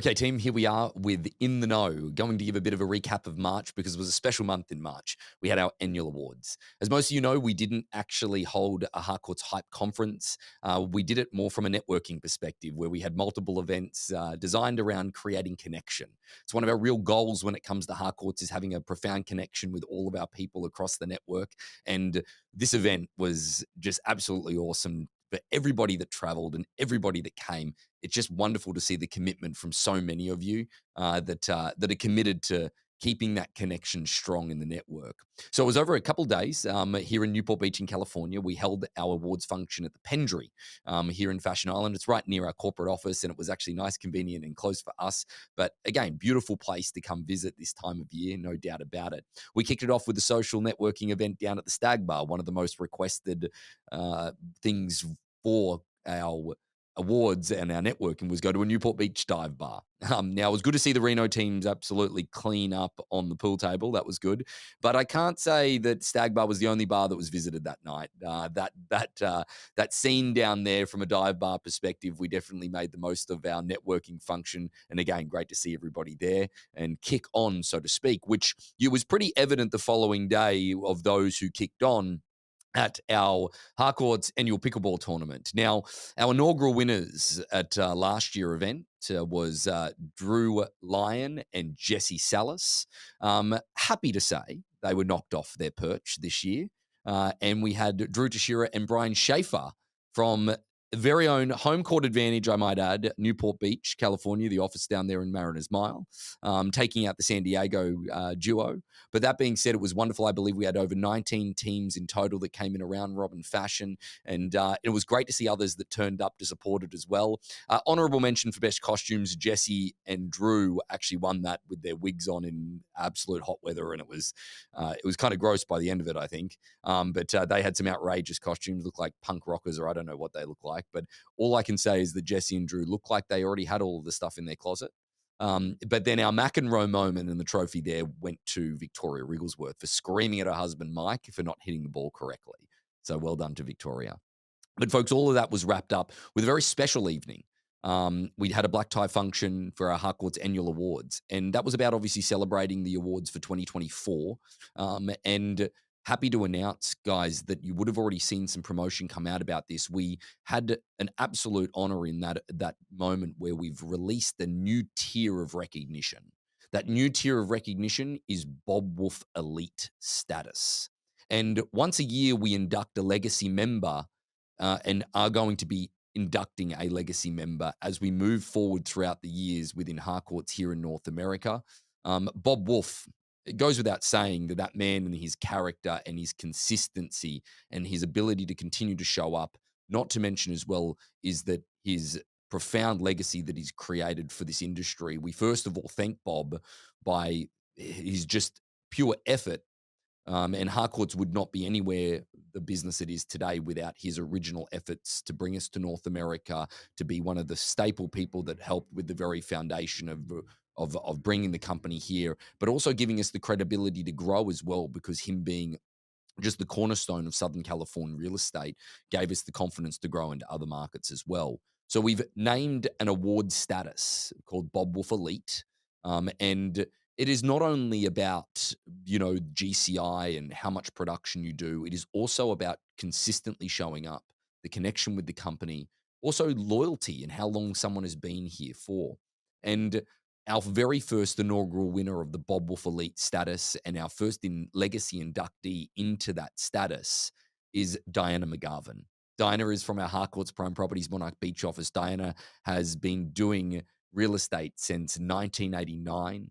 Okay, team, here we are with In the Know, going to give a bit of a recap of March because it was a special month in March. We had our annual awards. As most of you know, we didn't actually hold a Harcourt's Hype conference. We did it more from a networking perspective where we had multiple events designed around creating connection. It's one of our real goals when it comes to Harcourt's is having a profound connection with all of our people across the network. And this event was just absolutely awesome for everybody that traveled and everybody that came. It's just wonderful to see the commitment from so many of you that are committed to keeping that connection strong in the network. So it was over a couple of days here in Newport Beach in California. We held our awards function at the Pendry here in Fashion Island. It's right near our corporate office, and it was actually nice, convenient, and close for us. But again, beautiful place to come visit this time of year, no doubt about it. We kicked it off with a social networking event down at the Stag Bar, one of the most requested things for our awards and our networking was go to a Newport Beach dive bar. Now, it was good to see the Reno teams absolutely clean up on the pool table. That was good. But I can't say that Stag Bar was the only bar that was visited that night. That scene down there from a dive bar perspective, we definitely made the most of our networking function. And again, great to see everybody there and kick on, so to speak, which it was pretty evident the following day of those who kicked on at our Harcourt's annual pickleball tournament. Now, our inaugural winners at last year event was Drew Lyon and Jesse Salas. Happy to say they were knocked off their perch this year. And we had Drew Tashira and Brian Schaefer from very own home court advantage, I might add, Newport Beach, California, the office down there in Mariners Mile, taking out the San Diego duo. But that being said, it was wonderful. I believe we had over 19 teams in total that came in around robin fashion. And it was great to see others that turned up to support it as well. Honorable mention for best costumes, Jesse and Drew actually won that with their wigs on in absolute hot weather. And it was kind of gross by the end of it, I think. But they had some outrageous costumes, look like punk rockers, or I don't know what they look like. But all I can say is that Jesse and Drew look like they already had all of the stuff in their closet. But then our McEnroe moment and the trophy there went to Victoria Wrigglesworth for screaming at her husband, Mike, for not hitting the ball correctly. So well done to Victoria. But folks, all of that was wrapped up with a very special evening. We had a black tie function for our Harcourt's annual awards, and that was about obviously celebrating the awards for 2024. And happy to announce, guys, that you would have already seen some promotion come out about this. We had an absolute honor in that moment where we've released a new tier of recognition. That new tier of recognition is Bob Wolf Elite status. And once a year, we induct a legacy member and are going to be inducting a legacy member as we move forward throughout the years within Harcourt's here in North America. Bob Wolf, it goes without saying that that man and his character and his consistency and his ability to continue to show up, not to mention as well, is that his profound legacy that he's created for this industry. We first of all thank Bob by his just pure effort and Harcourt's would not be anywhere the business it is today without his original efforts to bring us to North America, to be one of the staple people that helped with the very foundation of bringing the company here, but also giving us the credibility to grow as well, because him being just the cornerstone of Southern California real estate gave us the confidence to grow into other markets as well. So we've named an award status called Bob Wolf Elite. And it is not only about, GCI and how much production you do. It is also about consistently showing up, the connection with the company, also loyalty and how long someone has been here for. And our very first inaugural winner of the Bob Wolf Elite status and our first in legacy inductee into that status is Diana McGarvin. Diana is from our Harcourt's Prime Properties Monarch Beach office. Diana has been doing real estate since 1989.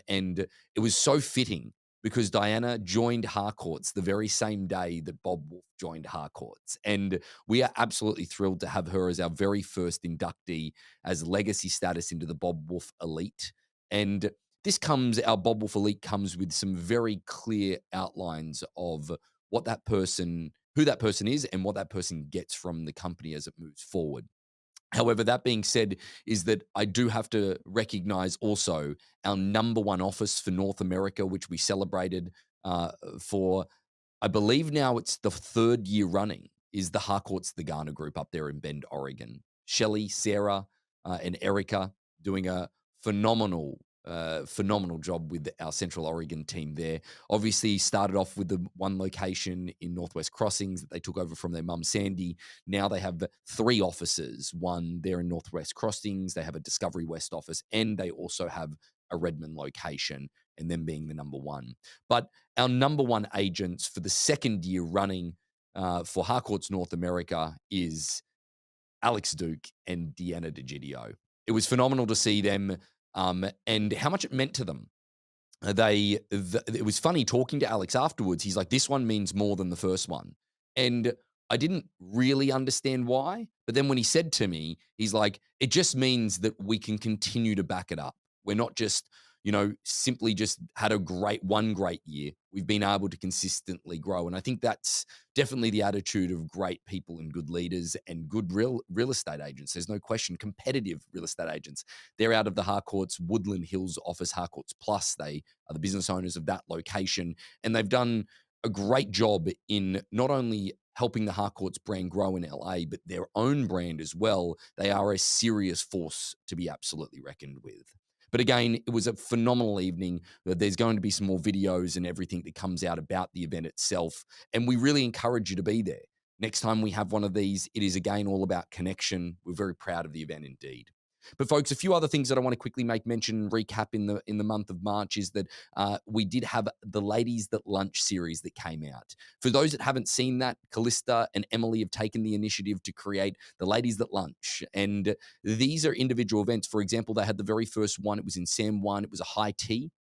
And it was so fitting because Diana joined Harcourt's the very same day that Bob Wolf joined Harcourt's. And we are absolutely thrilled to have her as our very first inductee as legacy status into the Bob Wolf Elite. And our Bob Wolf Elite comes with some very clear outlines of who that person is and what that person gets from the company as it moves forward. However, that being said, is that I do have to recognize also our number one office for North America, which we celebrated for, I believe now it's the third year running, is the Harcourt's The Garner Group up there in Bend, Oregon. Shelly, Sarah, and Erica doing a phenomenal, phenomenal job with our Central Oregon team there. Obviously, started off with the one location in Northwest Crossings that they took over from their mum Sandy. Now they have three offices. One there in Northwest Crossings, they have a Discovery West office, and they also have a Redmond location, and them being the number one. But our number one agents for the second year running for Harcourts North America is Alex Duke and Deanna DeGidio. It was phenomenal to see them and how much it meant to them. It was funny talking to Alex afterwards. He's like, this one means more than the first one. And I didn't really understand why. But then when he said to me, he's like, it just means that we can continue to back it up. We're not just, simply just had a one great year. We've been able to consistently grow. And I think that's definitely the attitude of great people and good leaders and good real estate agents. There's no question, competitive real estate agents. They're out of the Harcourts Woodland Hills office, Harcourts Plus. They are the business owners of that location. And they've done a great job in not only helping the Harcourts brand grow in LA, but their own brand as well. They are a serious force to be absolutely reckoned with. But again, it was a phenomenal evening. There's going to be some more videos and everything that comes out about the event itself. And we really encourage you to be there. Next time we have one of these, it is again all about connection. We're very proud of the event indeed. But folks, a few other things that I want to quickly make mention and recap in the month of March is that we did have the Ladies That Lunch series that came out. For those that haven't seen that, Callista and Emily have taken the initiative to create the Ladies That Lunch, and these are individual events. For example, they had the very first one. It was in San Juan. It was a high tea.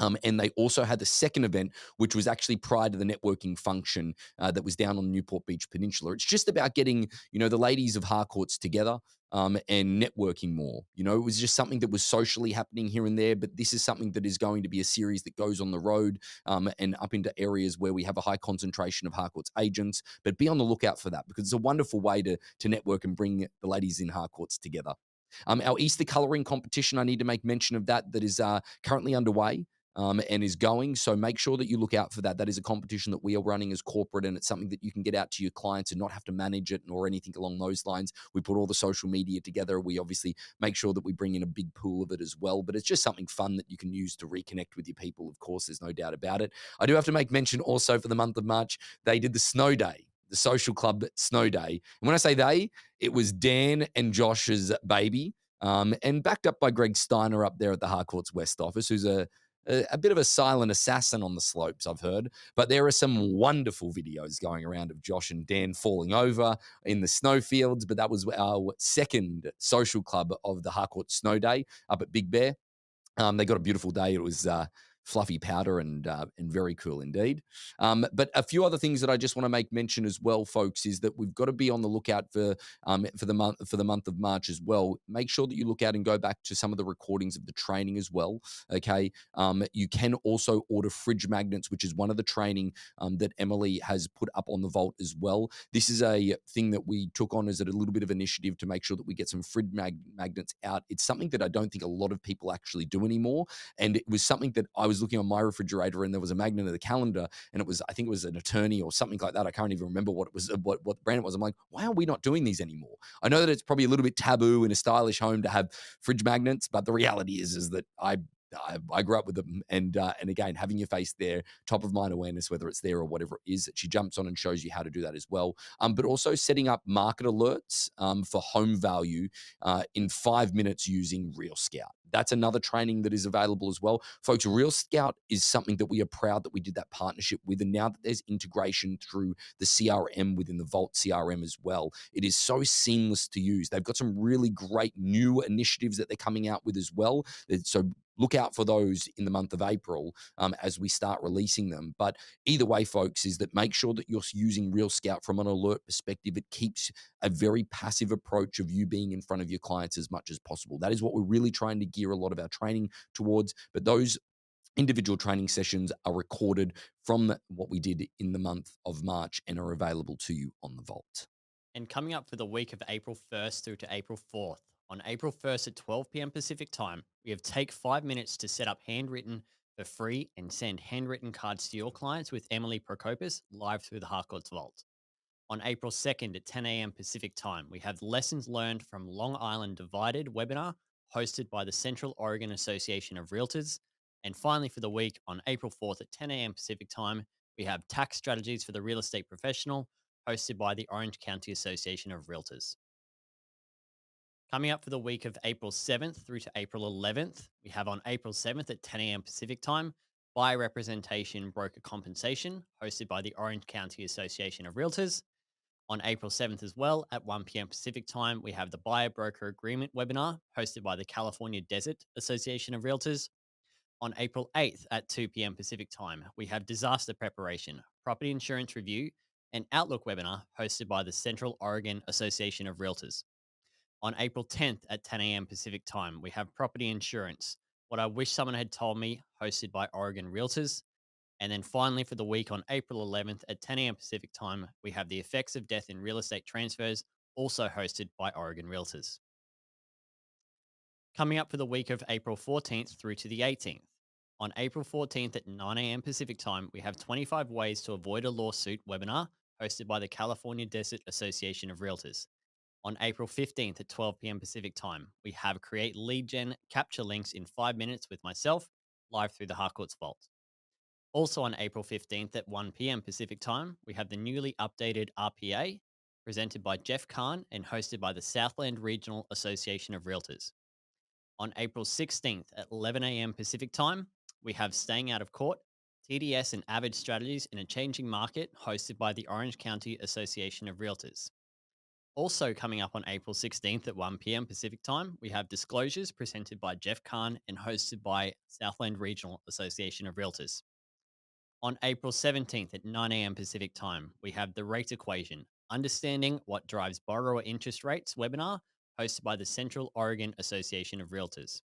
And they also had the second event, which was actually prior to the networking function that was down on the Newport Beach Peninsula. It's just about getting, the ladies of Harcourts together and networking more. It was just something that was socially happening here and there, but this is something that is going to be a series that goes on the road and up into areas where we have a high concentration of Harcourts agents. But be on the lookout for that because it's a wonderful way to network and bring the ladies in Harcourts together. Our Easter coloring competition, I need to make mention of that is currently underway. And is going. So make sure that you look out for that. That is a competition that we are running as corporate, and it's something that you can get out to your clients and not have to manage it or anything along those lines. We put all the social media together. We obviously make sure that we bring in a big pool of it as well, but it's just something fun that you can use to reconnect with your people. Of course, there's no doubt about it. I do have to make mention also for the month of March, they did the snow day, the social club snow day. And when I say they, it was Dan and Josh's baby. And backed up by Greg Steiner up there at the Harcourts West office, who's a bit of a silent assassin on the slopes, I've heard. But there are some wonderful videos going around of Josh and Dan falling over in the snowfields. But that was our second social club of the Harcourt Snow Day up at Big Bear. They got a beautiful day. It was fluffy powder and very cool indeed. But a few other things that I just want to make mention as well, folks, is that we've got to be on the lookout for the month of March as well. Make sure that you look out and go back to some of the recordings of the training as well. Okay, you can also order fridge magnets, which is one of the training that Emily has put up on the vault as well. This is a thing that we took on as a little bit of initiative to make sure that we get some fridge magnets out. It's something that I don't think a lot of people actually do anymore, and it was something that I was looking on my refrigerator and there was a magnet of the calendar, and I think it was an attorney or something like that. I can't even remember what it was, what brand it was. I'm like, why are we not doing these anymore? I know that it's probably a little bit taboo in a stylish home to have fridge magnets, but the reality is that I grew up with them, and again, having your face there, top of mind awareness, whether it's there or whatever it is, she jumps on and shows you how to do that as well. But also setting up market alerts for home value in 5 minutes using Real Scout. That's another training that is available as well. Folks, Real Scout is something that we are proud that we did that partnership with. And now that there's integration through the CRM within the Vault CRM as well, it is so seamless to use. They've got some really great new initiatives that they're coming out with as well. So look out for those in the month of April as we start releasing them. But either way, folks, is that make sure that you're using Real Scout from an alert perspective. It keeps a very passive approach of you being in front of your clients as much as possible. That is what we're really trying to gear a lot of our training towards. But those individual training sessions are recorded from what we did in the month of March and are available to you on the Vault. And coming up for the week of April 1st through to April 4th, on April 1st at 12 p.m. Pacific time, we have Take 5 Minutes to set up handwritten for free and send handwritten cards to your clients with Emily Prokopis live through the Harcourts Vault. On April 2nd at 10 a.m. Pacific time, we have Lessons Learned from Long Island Divided webinar hosted by the Central Oregon Association of Realtors. And finally, for the week on April 4th at 10 a.m. Pacific time, we have Tax Strategies for the Real Estate Professional, hosted by the Orange County Association of Realtors. Coming up for the week of April 7th through to April 11th, we have on April 7th at 10 a.m. Pacific time, Buyer Representation Broker Compensation, hosted by the Orange County Association of Realtors. On April 7th as well, at 1 p.m. Pacific time, we have the Buyer Broker Agreement webinar, hosted by the California Desert Association of Realtors. On April 8th at 2 p.m. Pacific time, we have Disaster Preparation, Property Insurance Review, and Outlook webinar, hosted by the Central Oregon Association of Realtors. On April 10th at 10 a.m. Pacific time, we have Property Insurance, What I Wish Someone Had Told Me, hosted by Oregon Realtors. And then finally, for the week on April 11th at 10 a.m. Pacific time, we have The Effects of Death in Real Estate Transfers, also hosted by Oregon Realtors. Coming up for the week of April 14th through to the 18th. On April 14th at 9 a.m. Pacific time, we have 25 Ways to Avoid a Lawsuit webinar, hosted by the California Desert Association of Realtors. On April 15th at 12 p.m. Pacific time, we have Create Lead Gen Capture Links in 5 minutes with myself, live through the Harcourts Vault. Also on April 15th at 1 p.m. Pacific time, we have the newly updated RPA, presented by Jeff Kahn and hosted by the Southland Regional Association of Realtors. On April 16th at 11 a.m. Pacific time, we have Staying Out of Court, TDS and Avid Strategies in a Changing Market, hosted by the Orange County Association of Realtors. Also coming up on April 16th at 1 p.m. Pacific time, we have Disclosures presented by Jeff Kahn and hosted by Southland Regional Association of Realtors. On April 17th at 9 a.m. Pacific time, we have The Rate Equation, Understanding What Drives Borrower Interest Rates webinar, hosted by the Central Oregon Association of Realtors.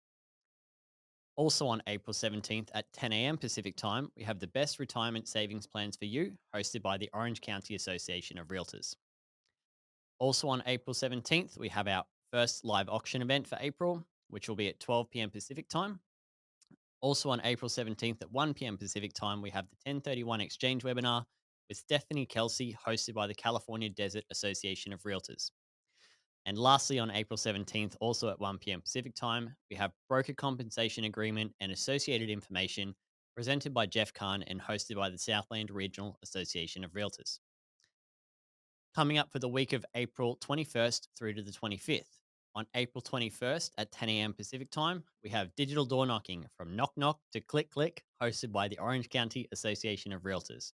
Also on April 17th at 10 a.m. Pacific time, we have The Best Retirement Savings Plans for You, hosted by the Orange County Association of Realtors. Also on April 17th, we have our first live auction event for April, which will be at 12 p.m. Pacific time. Also on April 17th at 1 p.m. Pacific time, we have the 1031 Exchange webinar with Stephanie Kelsey, hosted by the California Desert Association of Realtors. And lastly, on April 17th, also at 1 p.m. Pacific time, we have Broker Compensation Agreement and Associated Information presented by Jeff Kahn and hosted by the Southland Regional Association of Realtors. Coming up for the week of April 21st through to the 25th. On April 21st at 10 a.m. Pacific time, we have Digital Door Knocking from Knock Knock to Click Click, hosted by the Orange County Association of Realtors.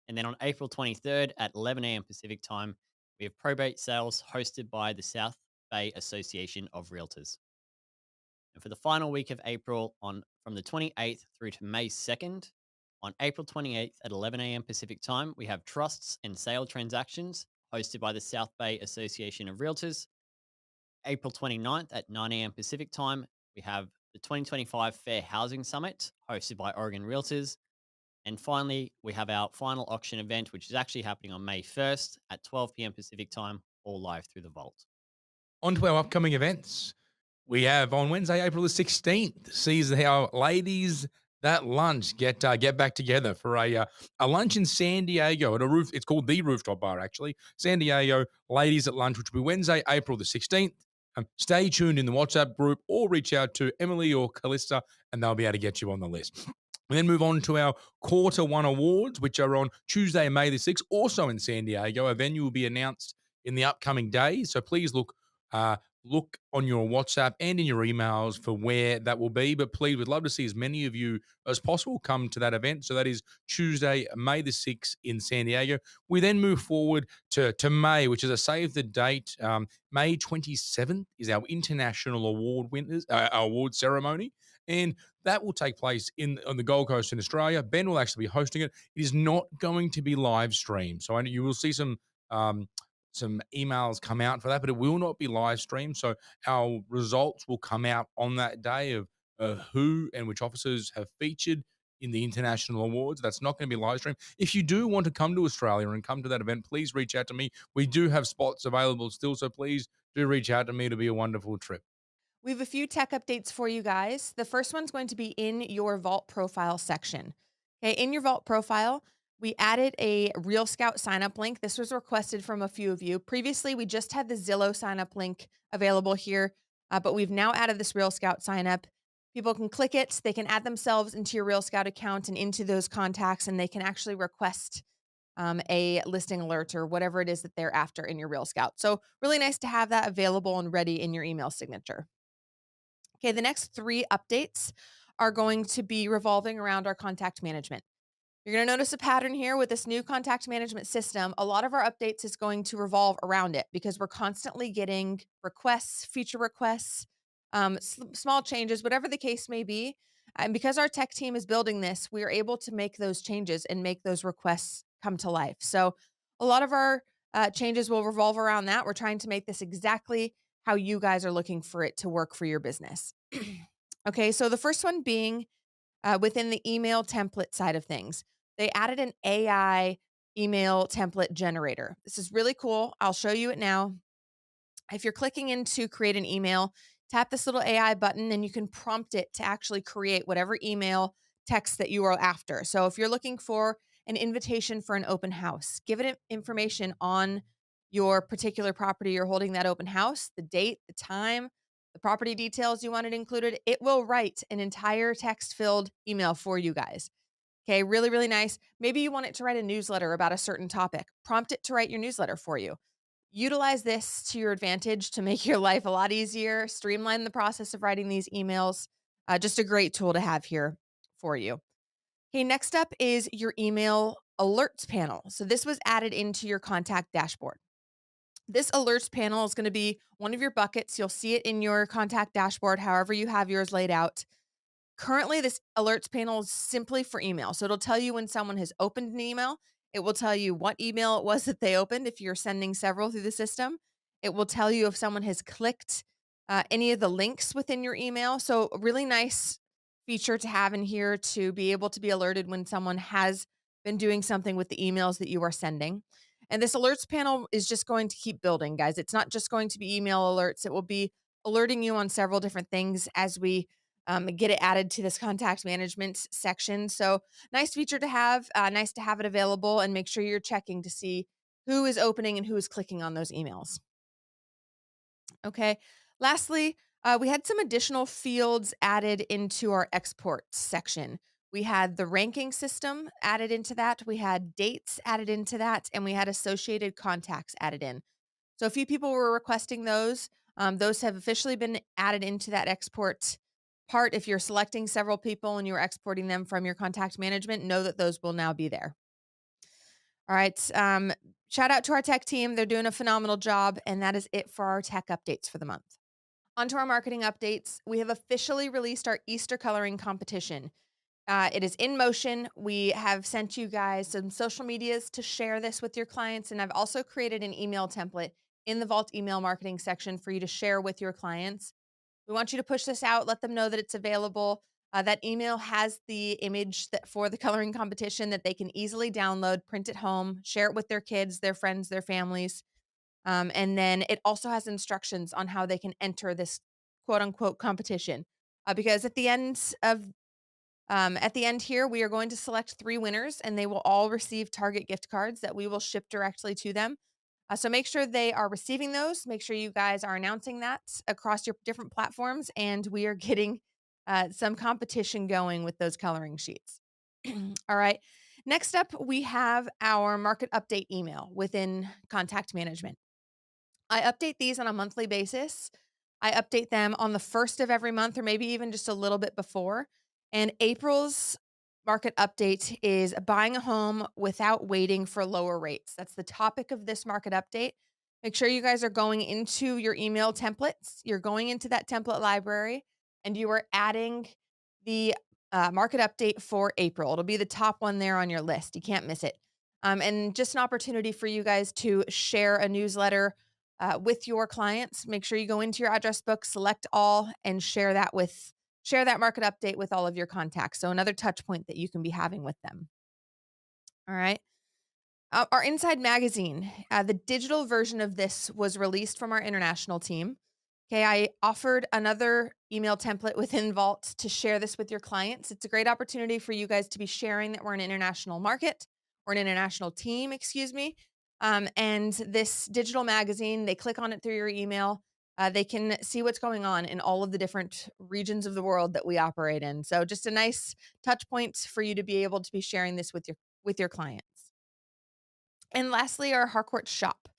And then on April 23rd at 11 a.m. Pacific time, we have Probate Sales, hosted by the South Bay Association of Realtors. And for the final week of April, from the 28th through to May 2nd, on April 28th at 11 a.m. Pacific time, we have Trusts and Sale Transactions, hosted by the South Bay Association of Realtors. April 29th at 9 a.m. Pacific time, we have the 2025 Fair Housing Summit, hosted by Oregon Realtors. And finally, we have our final auction event, which is actually happening on May 1st at 12 p.m. Pacific time, all live through the Vault. On to our upcoming events. We have on Wednesday, April the 16th, sees how ladies that lunch get back together for a lunch in San Diego at a roof. It's called the Rooftop Bar, actually. San Diego ladies at lunch, which will be Wednesday, April the 16th. Stay tuned in the WhatsApp group or reach out to Emily or Callista and they'll be able to get you on the list. We then move on to our Quarter One Awards, which are on Tuesday, May the 6th, also in San Diego. A venue will be announced in the upcoming days, so please look on your WhatsApp and in your emails for where that will be. But please, we'd love to see as many of you as possible come to that event. So that is Tuesday, May the 6th in San Diego. We then move forward to May, which is a save the date. May 27th is our International Award ceremony. And that will take place on the Gold Coast in Australia. Ben will actually be hosting it. It is not going to be live streamed. So you will see some emails come out for that, but it will not be live streamed. So our results will come out on that day of who and which officers have featured in the international awards. That's not going to be live streamed. If you do want to come to Australia and come to that event, please reach out to me. We do have spots available still, so please do reach out to me. It'll be a wonderful trip. We have a few tech updates for you guys. The first one's going to be in your Vault profile section. Okay, in your Vault profile, we added a Real Scout sign-up link. This was requested from a few of you. Previously, we just had the Zillow sign-up link available here But we've now added this Real Scout sign up. People can click it, they can add themselves into your Real Scout account and into those contacts, and they can actually request a listing alert or whatever it is that they're after in your Real Scout. So really nice to have that available and ready in your email signature. Okay, the next 3 updates are going to be revolving around our contact management. You're going to notice a pattern here with this new contact management system. A lot of our updates is going to revolve around it because we're constantly getting requests, feature requests, small changes, whatever the case may be. And because our tech team is building this, we are able to make those changes and make those requests come to life. So a lot of our changes will revolve around that. We're trying to make this exactly how you guys are looking for it to work for your business. Okay, so the first one being within the email template side of things. They added an AI email template generator. This is really cool. I'll show you it now. If you're clicking into create an email, tap this little AI button and you can prompt it to actually create whatever email text that you are after. So if you're looking for an invitation for an open house, give it information on your particular property you're holding that open house, the date, the time, the property details you want it included. It will write an entire text filled email for you guys. Okay, really, really nice. Maybe you want it to write a newsletter about a certain topic. Prompt it to write your newsletter for you. Utilize this to your advantage to make your life a lot easier, streamline the process of writing these emails. Just a great tool to have here for you. Okay, next up is your email alerts panel. So this was added into your contact dashboard. This alerts panel is going to be one of your buckets. You'll see it in your contact dashboard, however you have yours laid out. Currently, this alerts panel is simply for email. So it'll tell you when someone has opened an email. It will tell you what email it was that they opened if you're sending several through the system. It will tell you if someone has clicked any of the links within your email. So a really nice feature to have in here to be able to be alerted when someone has been doing something with the emails that you are sending. And this alerts panel is just going to keep building, guys. It's not just going to be email alerts. It will be alerting you on several different things as we get it added to this contact management section. So nice feature to have, nice to have it available, and make sure you're checking to see who is opening and who is clicking on those emails. Okay. Lastly, we had some additional fields added into our export section. We had the ranking system added into that. We had dates added into that, and we had associated contacts added in. So a few people were requesting those. Those have officially been added into that export part. If you're selecting several people and you're exporting them from your contact management, know that those will now be there. All right. Shout out to our tech team. They're doing a phenomenal job. And that is it for our tech updates for the month. On to our marketing updates. We have officially released our Easter coloring competition. It is in motion. We have sent you guys some social medias to share this with your clients. And I've also created an email template in the Vault email marketing section for you to share with your clients. We want you to push this out, let them know that it's available. That email has the image that for the coloring competition that they can easily download, print at home, share it with their kids, their friends, their families. And then it also has instructions on how they can enter this quote unquote competition. Because at the end here, we are going to select 3 winners, and they will all receive Target gift cards that we will ship directly to them. So make sure they are receiving those. Make sure you guys are announcing that across your different platforms, and we are getting some competition going with those coloring sheets. All right. Next up, we have our market update email within contact management. I update these on a monthly basis. I update them on the first of every month, or maybe even just a little bit before. And April's market update is buying a home without waiting for lower rates. That's the topic of this market update. Make sure you guys are going into your email templates. You're going into that template library and you are adding the market update for April. It'll be the top one there on your list. You can't miss it. And just an opportunity for you guys to share a newsletter with your clients. Make sure you go into your address book, select all, and share that market update with all of your contacts. So another touch point that you can be having with them. All right. Our Inside Magazine, the digital version of this was released from our international team. Okay, I offered another email template within Vault to share this with your clients. It's a great opportunity for you guys to be sharing that we're an international market or an international team, excuse me. And this digital magazine, they click on it through your email. they can see what's going on in all of the different regions of the world that we operate in. So just a nice touch point for you to be able to be sharing this with your clients. And lastly, our Harcourt shop.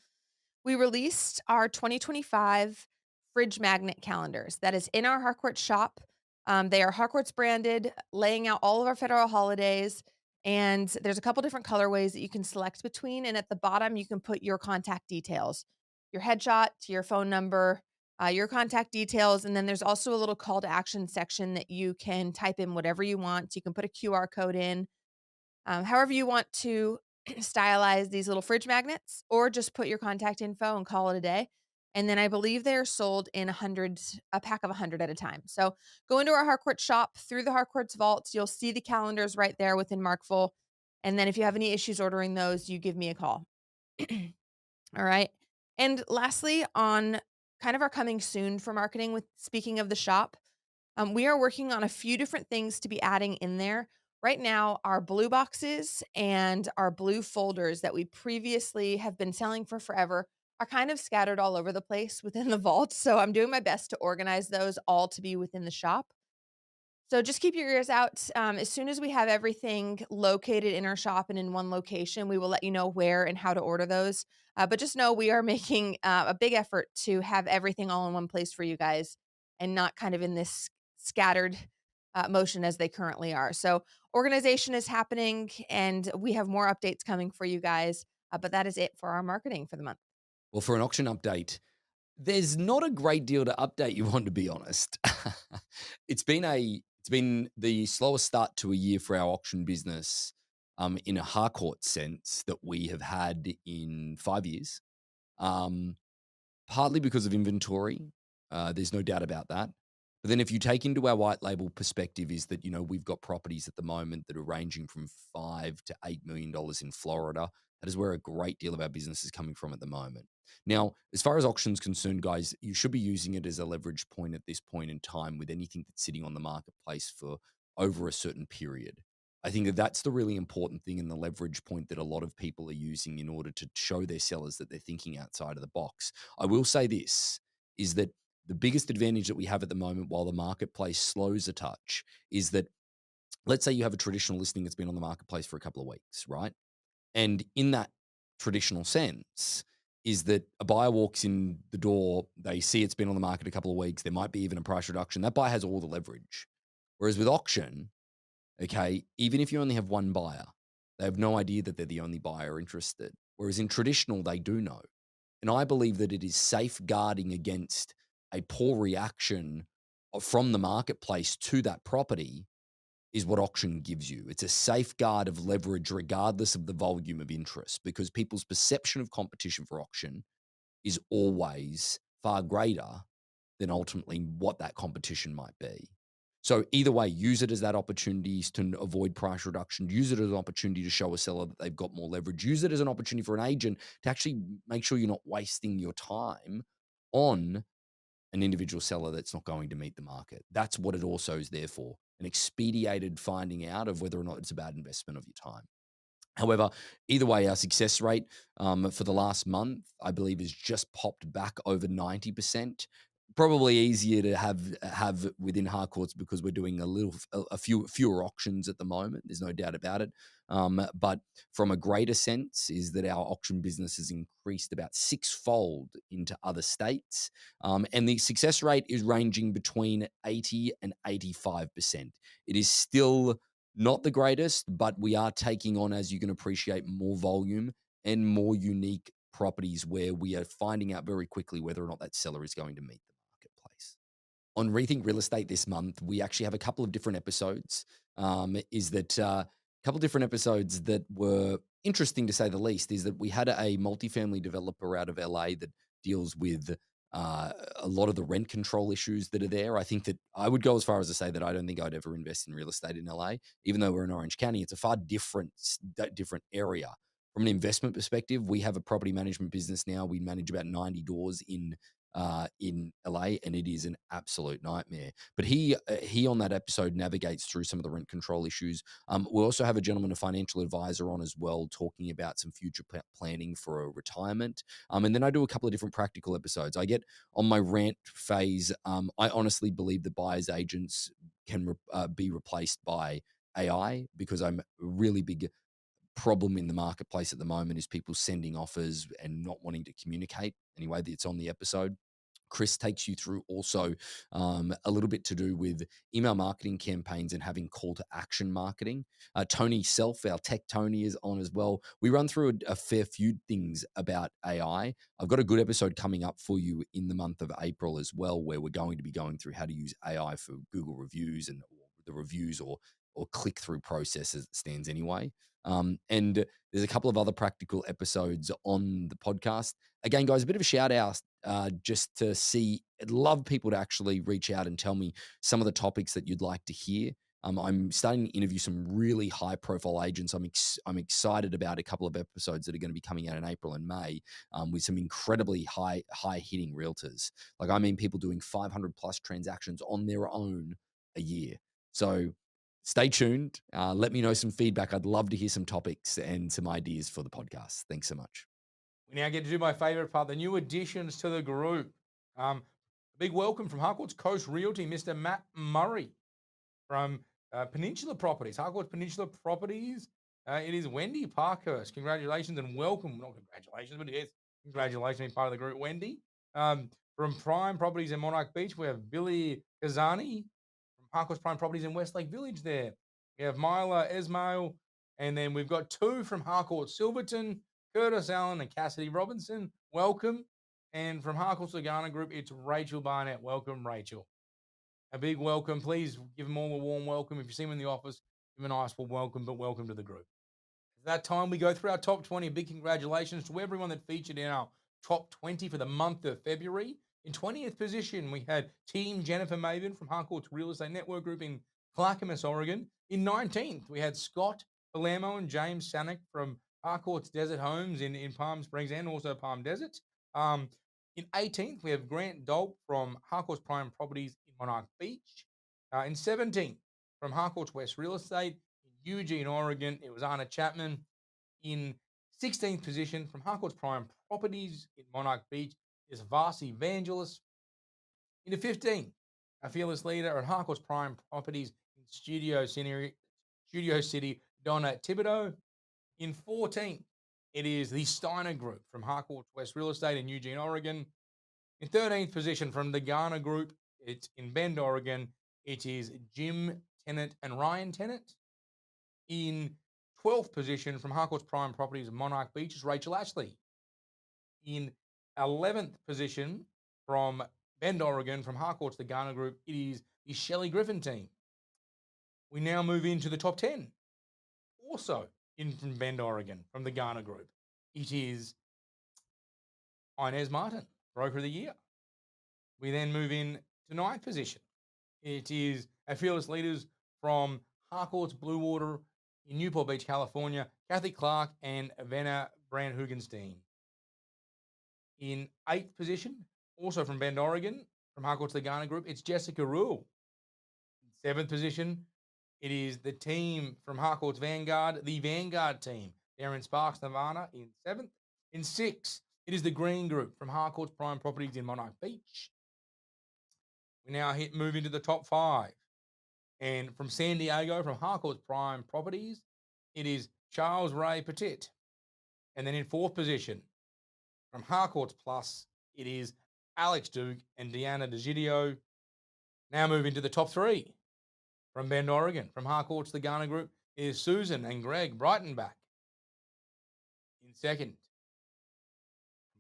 We released our 2025 fridge magnet calendars. That is in our Harcourt shop. They are Harcourt's branded, laying out all of our federal holidays. And there's a couple different colorways that you can select between. And at the bottom, you can put your contact details, your headshot, your phone number, your contact details. And then there's also a little call to action section that you can type in whatever you want. You can put a QR code in, however you want to stylize these little fridge magnets, or just put your contact info and call it a day. And then I believe they're sold in a pack of 100 at a time. So go into our Harcourt shop through the Harcourt's vaults. You'll see the calendars right there within Markful. And then if you have any issues ordering those, you give me a call. All right. And lastly, on kind of our coming soon for marketing, with speaking of the shop, we are working on a few different things to be adding in there. Right now, our blue boxes and our blue folders that we previously have been selling for forever are kind of scattered all over the place within the vault. So I'm doing my best to organize those all to be within the shop. So just keep your ears out. As soon as we have everything located in our shop and in one location, we will let you know where and how to order those. But just know we are making a big effort to have everything all in one place for you guys and not kind of in this scattered motion as they currently are. So organization is happening and we have more updates coming for you guys. But that is it for our marketing for the month. Well, for an auction update, there's not a great deal to update you on, to be honest. It's been the slowest start to a year for our auction business, in a Harcourt sense, that we have had in 5 years. Um, Partly because of inventory. There's no doubt about that. But then if you take into our white label perspective, is that, we've got properties at the moment that are ranging from $5 to $8 million in Florida. That is where a great deal of our business is coming from at the moment. Now, as far as auctions concerned, guys, you should be using it as a leverage point at this point in time with anything that's sitting on the marketplace for over a certain period. I think that that's the really important thing, and the leverage point that a lot of people are using in order to show their sellers that they're thinking outside of the box. I will say this, is that the biggest advantage that we have at the moment while the marketplace slows a touch is that, let's say you have a traditional listing that's been on the marketplace for a couple of weeks, right? And in that traditional sense, is that a buyer walks in the door, they see it's been on the market a couple of weeks, there might be even a price reduction. That buyer has all the leverage. Whereas with auction, okay, even if you only have one buyer, they have no idea that they're the only buyer interested. Whereas in traditional, they do know. And I believe that it is safeguarding against a poor reaction from the marketplace to that property is what auction gives you. It's a safeguard of leverage regardless of the volume of interest, because people's perception of competition for auction is always far greater than ultimately what that competition might be. So either way, use it as that opportunity to avoid price reduction. Use it as an opportunity to show a seller that they've got more leverage. Use it as an opportunity for an agent to actually make sure you're not wasting your time on an individual seller that's not going to meet the market. That's what it also is there for, an expedited finding out of whether or not it's a bad investment of your time. However, either way, our success rate for the last month, I believe, has just popped back over 90%. Probably easier to have within Harcourts because we're doing a few fewer auctions at the moment. There's no doubt about it. But from a greater sense, is that our auction business has increased about sixfold into other states, and the success rate is ranging between 80 and 85%. It is still not the greatest, but we are taking on, as you can appreciate, more volume and more unique properties where we are finding out very quickly whether or not that seller is going to meet the marketplace. On Rethink Real Estate this month, we actually have a couple of different episodes. A couple of different episodes that were interesting to say the least. Is that we had a multifamily developer out of LA that deals with a lot of the rent control issues that are there. I think that I would go as far as to say that I don't think I'd ever invest in real estate in LA, even though we're in Orange County. It's a far different area. From an investment perspective, we have a property management business now. We manage about 90 doors in in LA, and it is an absolute nightmare. But he on that episode navigates through some of the rent control issues. We also have a gentleman, a financial advisor, on as well, talking about some future planning for a retirement. And then I do a couple of different practical episodes. I get on my rant phase. I honestly believe the buyers agents can be replaced by AI, because I'm a really big problem in the marketplace at the moment is people sending offers and not wanting to communicate. Anyway, it's on the episode. Chris takes you through also a little bit to do with email marketing campaigns and having call to action marketing. Tony Self, our tech Tony, is on as well. We run through a fair few things about AI. I've got a good episode coming up for you in the month of April as well, where we're going to be going through how to use AI for Google reviews and the reviews or click through process as it stands anyway. And there's a couple of other practical episodes on the podcast. Again, guys, a bit of a shout out just to see. I'd love people to actually reach out and tell me some of the topics that you'd like to hear. I'm starting to interview some really high profile agents. I'm excited about a couple of episodes that are going to be coming out in April and May with some incredibly high hitting realtors. Like, I mean, people doing 500 plus transactions on their own a year. So stay tuned. Let me know some feedback. I'd love to hear some topics and some ideas for the podcast. Thanks so much. We now get to do my favorite part, the new additions to the group. A big welcome from Harcourt's Coast Realty, Mr. Matt Murray from Peninsula Properties. Harcourt's Peninsula Properties. It is Wendy Parkhurst. Congratulations and welcome. Not congratulations, but yes, congratulations being part of the group, Wendy. From Prime Properties in Monarch Beach, we have Billy Kazani from Harcourt's Prime Properties in Westlake Village there. We have Myla Esmail, and then we've got two from Harcourt Silverton, Curtis Allen and Cassidy Robinson. Welcome. And from Harcourt Sagana Group, it's Rachel Barnett. Welcome, Rachel. A big welcome. Please give them all a warm welcome. If you see them in the office, give them a nice warm welcome, but welcome to the group. At that time, we go through our top 20. A big congratulations to everyone that featured in our top 20 for the month of February. In 20th position, we had Team Jennifer Maven from Harcourt's Real Estate Network Group in Clackamas, Oregon. In 19th, we had Scott Palermo and James Sanick from Harcourt's Desert Homes in Palm Springs and also Palm Desert. In 18th, we have Grant Dolp from Harcourt's Prime Properties in Monarch Beach. In 17th, from Harcourt's West Real Estate in Eugene, Oregon, it was Anna Chapman. In 16th position, from Harcourt's Prime Properties in Monarch Beach, is Vasi Vangelis. In the 15th, our fearless leader at Harcourt's Prime Properties in Studio City, Donna Thibodeau. In 14th, it is the Steiner Group from Harcourt's West Real Estate in Eugene, Oregon. In 13th position from the Garner Group, it's in Bend, Oregon. It is Jim Tennant and Ryan Tennant. In 12th position from Harcourt's Prime Properties in Monarch Beach is Rachel Ashley. In 11th position from Bend, Oregon, from Harcourt's the Garner Group, it is the Shelley Griffin team. We now move into the top 10. Also in from Bend, Oregon, from the Garner Group, it is Inez Martin, Broker of the Year. We then move in to 9th position. It is our fearless leaders from Harcourt's Blue Water in Newport Beach, California, Kathy Clark and Vanna Brand-Hugenstein. In 8th position, also from Bend, Oregon, from Harcourt's the Garner Group, it's Jessica Rule. In 7th position, it is the team from Harcourt's Vanguard, the Vanguard team. They're in Sparks, Nevada in 7th. In 6th, it is the Green Group from Harcourt's Prime Properties in Monarch Beach. We now move into the top 5. And from San Diego, from Harcourt's Prime Properties, it is Charles Ray Petit. And then in 4th position, from Harcourt's Plus, it is Alex Duke and Deanna DeGidio. Now move into the top 3. From Bend, Oregon, from Harcourt's the Garner Group, is Susan and Greg Breitenbach. In 2nd,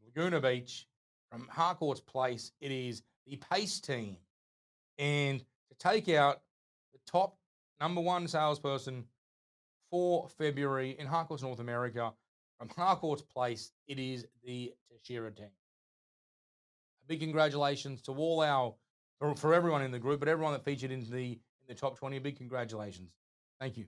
Laguna Beach, from Harcourt's Place, it is the Pace team. And to take out the top number 1 salesperson for February in Harcourt's North America, from Harcourt's Place, it is the Tashira team. A big congratulations to all for everyone in the group, but everyone that featured in the top 20, a big congratulations. Thank you.